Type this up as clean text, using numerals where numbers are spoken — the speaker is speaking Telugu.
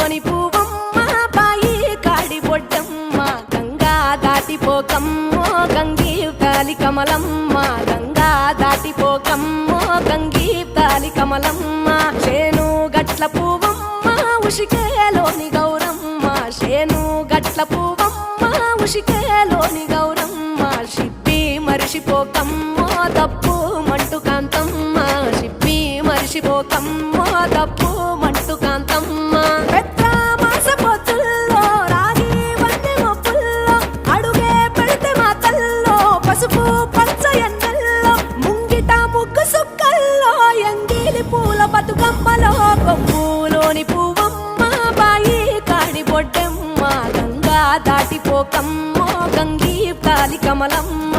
కొప్పులోని పువ్వమ్మ బాయి కాడి బొడ్డమ్మ గంగా దాటిపోకమ్మో గంగీ తాలి కమలమ్మ గంగా దాటిపోకమ్మో గంగీ తాలి కమలమ్మ చేను గట్ల పువ్వమ్మ ఉషికేలోని గౌరమ్మ చేను గట్ల పువ్వమ్మ ఉషికేలోని గౌరమ్మ షిప్పి మరిషిపోకమ్మో తప్పు మంటు కాంతమ్మ షిప్పి మరిషిపోకమ్మో తప్పు మంటు కాంతమ్మ పెద్ద మాస పొత్తుల్లో రాగి వన్నె మొప్పుల్లో అడుగే పెడితే మా తల్లో పసుపు పచ్చ ఎండల్లో ముంగిట ముగ్గు సుక్కల్లో ఎంగిలి పూల బతుకమ్మలో కొప్పులోని పువ్వమ్మ బాయి కాడి బొడ్డెమ్మ గంగా దాటిపోకమ్మో గంగీ తాలి కమలమ్మ